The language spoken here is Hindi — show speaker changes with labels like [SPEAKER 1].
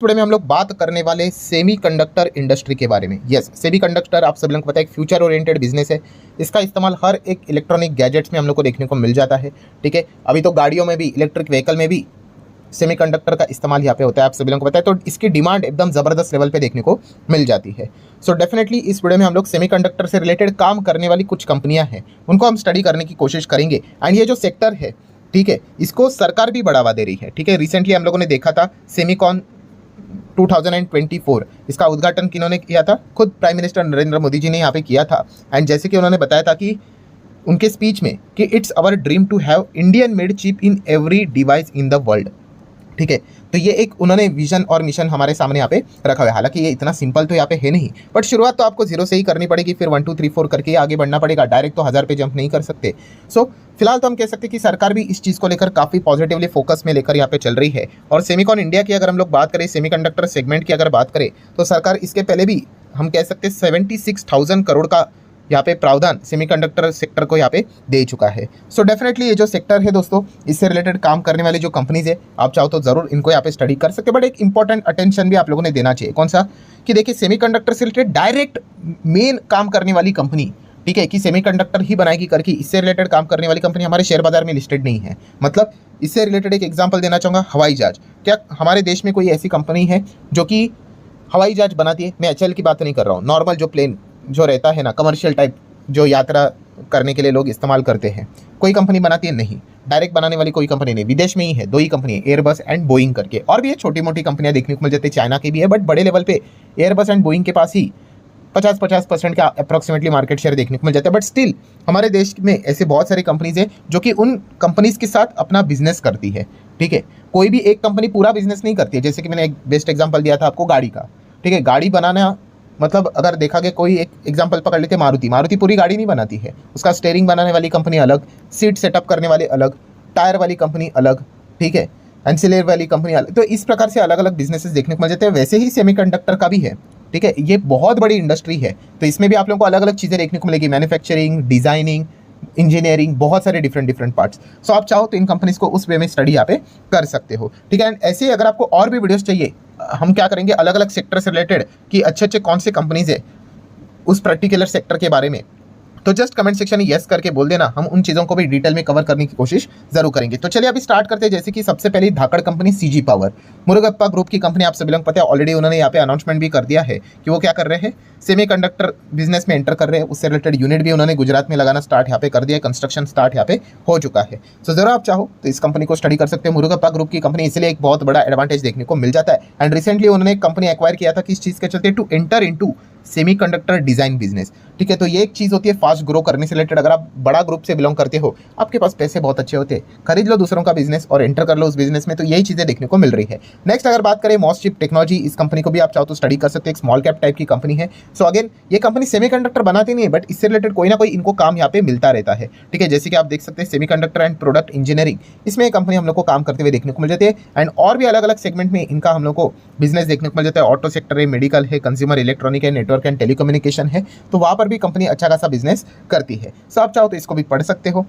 [SPEAKER 1] टुडे में हम लोग बात करने वाले सेमीकंडक्टर इंडस्ट्री के बारे में। यस, सेमीकंडक्टर आप सब लोगों को पता है एक फ्यूचर ओरिएंटेड बिजनेस है। इसका इस्तेमाल हर एक इलेक्ट्रॉनिक गैजेट्स में हम लोग को देखने को मिल जाता है। ठीक है, अभी तो गाड़ियों में भी, इलेक्ट्रिक व्हीकल में भी सेमीकंडक्टर का इस्तेमाल यहाँ पे होता है, आप सभी लोगों को पता है। तो इसकी डिमांड एकदम ज़बरदस्त लेवल पे देखने को मिल जाती है। सो डेफिनेटली इस वीडियो में हम लोग सेमीकंडक्टर से रिलेटेड काम करने वाली कुछ कंपनियां हैं, उनको हम स्टडी करने की कोशिश करेंगे। एंड ये जो सेक्टर है, ठीक है, इसको सरकार भी बढ़ावा दे रही है। ठीक है, रिसेंटली हम लोगों ने देखा था सेमीकॉन 2024, इसका उद्घाटन किन्होंने किया था? खुद प्राइम मिनिस्टर नरेंद्र मोदी जी ने यहाँ पे किया था। एंड जैसे कि उन्होंने बताया था कि उनके स्पीच में कि it's our dream to have Indian made chip in every device in the world. ठीक है, तो ये एक उन्होंने विजन और मिशन हमारे सामने यहाँ पे रखा हुआ है। हालांकि ये इतना सिंपल तो यहाँ पे है नहीं, बट शुरुआत तो आपको जीरो से ही करनी पड़ेगी, फिर 1 2 3 4 करके आगे बढ़ना पड़ेगा। डायरेक्ट तो 1000 पे जंप नहीं कर सकते। सो फिलहाल तो हम कह सकते हैं कि सरकार भी इस चीज़ को लेकर काफ़ी पॉजिटिवली फोकस में लेकर यहाँ पे चल रही है। और सेमीकॉन इंडिया की अगर हम लोग बात करें, सेमीकंडक्टर सेगमेंट की अगर बात करें, तो सरकार इसके पहले भी हम कह सकते हैं 76,000 करोड़ का यहाँ पे प्रावधान सेमीकंडक्टर सेक्टर को यहाँ पे दे चुका है। सो डेफिनेटली ये जो सेक्टर है दोस्तों, इससे रिलेटेड काम करने वाली जो कंपनीज है, आप चाहो तो ज़रूर इनको यहाँ पे स्टडी कर सकते हैं। बट एक इंपॉर्टेंट अटेंशन भी आप लोगों ने देना चाहिए। कौन सा? कि देखिए, सेमीकंडक्टर से रिलेटेड डायरेक्ट मेन काम करने वाली कंपनी, ठीक है, कि सेमीकंडक्टर ही बनाएगी करके इससे रिलेटेड काम करने वाली कंपनी हमारे शेयर बाजार में लिस्टेड नहीं है। मतलब इससे रिलेटेड एक एग्जाम्पल देना चाहूँगा, हवाई जहाज। क्या हमारे देश में कोई ऐसी कंपनी है जो कि हवाई जहाज बनाती है? मैं एचएल की बात नहीं कर रहा हूँ, नॉर्मल जो प्लेन जो रहता है ना, कमर्शियल टाइप, जो यात्रा करने के लिए लोग इस्तेमाल करते हैं, कोई कंपनी बनाती है? नहीं। डायरेक्ट बनाने वाली कोई कंपनी नहीं। विदेश में ही है, दो ही कंपनी है, एयरबस एंड बोइंग करके। और भी ये छोटी मोटी कंपनियां देखने को मिल जाती है, चाइना की भी है, बट बड़े लेवल पे एयरबस एंड बोइंग के पास ही 50% का अप्रॉक्सीमेटली मार्केट शेयर देखने को मिल जाता है। बट स्टिल हमारे देश में ऐसे बहुत सारी कंपनीज हैं जो कि उन कंपनीज के साथ अपना बिजनेस करती है। ठीक है, कोई भी एक कंपनी पूरा बिजनेस नहीं करती है। जैसे कि मैंने एक बेस्ट एग्जाम्पल दिया था आपको गाड़ी का। ठीक है, गाड़ी बनाना मतलब अगर देखा गया, कोई एक एग्जांपल पकड़ लेते, मारुति पूरी गाड़ी नहीं बनाती है, उसका स्टीयरिंग बनाने वाली कंपनी अलग, सीट सेटअप करने वाले अलग, टायर वाली कंपनी अलग, ठीक है, एंसिलरी वाली कंपनी अलग। तो इस प्रकार से अलग अलग बिजनेसेस देखने को मिल जाते हैं। वैसे ही सेमीकंडक्टर का भी है। ठीक है, ये बहुत बड़ी इंडस्ट्री है, तो इसमें भी आप लोगों को अलग अलग चीज़ें देखने को मिलेगी, मैन्युफैक्चरिंग, डिजाइनिंग, इंजीनियरिंग, बहुत सारे डिफरेंट पार्ट्स। सो आप चाहो तो इन कंपनीज को उस वे में स्टडी यहाँ पे कर सकते हो। ठीक है, एंड ऐसे ही अगर आपको और भी वीडियोस चाहिए, हम क्या करेंगे, अलग अलग सेक्टर से रिलेटेड कि अच्छे अच्छे कौन से कंपनीज है उस पर्टिकुलर सेक्टर के बारे में, तो जस्ट कमेंट सेक्शन में यस करके बोल देना, हम उन चीज़ों को भी डिटेल में कवर करने की कोशिश जरूर करेंगे। तो चलिए अभी स्टार्ट करते हैं। जैसे कि सबसे पहले धाकड़ company CG power, Murugappa group की कंपनी, आप सभी लोग पता है, ऑलरेडी उन्होंने यहाँ पे अनाउंसमेंट भी कर दिया है कि वो क्या कर रहे हैं, सेमीकंडक्टर बिजनेस में एंटर कर रहे हैं। उससे रिलेटेड यूनिट भी उन्होंने गुजरात में लगाना स्टार्ट यहाँ पे कर दिया है, कंस्ट्रक्शन स्टार्ट यहाँ पे हो चुका है। सो जरा आप चाहो तो इस कंपनी को स्टडी कर सकते हैं। मुरुगप्पा ग्रुप की कंपनी, इसलिए एक बहुत बड़ा एडवांटेज देखने को मिल जाता है। एंड रिसेंटली उन्होंने एक कंपनी एक्वायर किया था, किस चीज़ के चलते, to enter into semiconductor design business. ठीक है, तो ये एक चीज़ होती है फास्ट ग्रो करने से रिलेटेड। अगर आप बड़ा ग्रुप से बिलोंग करते हो, आपके पास पैसे बहुत अच्छे होते हैं, खरीद लो दूसरों का बिजनेस और एंटर कर लो उस बिजनेस में। तो यही चीज़ें देखने को मिल रही है। नेक्स्ट अगर बात करें मॉसचिप टेक्नोलॉजी, इस कंपनी को भी आप चाहो तो स्टडी कर सकते हैं, एक स्मॉल कैप टाइप की कंपनी है। सो अगेन ये कंपनी सेमीकंडक्टर बनाती नहीं है, बट इससे रिलेटेड कोई ना कोई इनको काम यहाँ पे मिलता रहता है। ठीक है, जैसे कि आप देख सकते हैं सेमीकंडक्टर एंड प्रोडक्ट इंजीनियरिंग, इसमें एक कंपनी हम लोग को काम करते हुए देखने को मिल जाती है। एंड और भी अलग अलग सेगमेंट में इनका हम लोग को बिजनेस देखने को मिल जाता है। ऑटो सेक्टर है, मेडिकल है, कंज्यूमर इलेक्ट्रॉनिक है, नेटवर्क एंड टेलीकम्युनिकेशन है, तो वहाँ पर भी कंपनी अच्छा खासा बिजनेस करती है। सो आप चाहो तो इसको भी पढ़ सकते हो।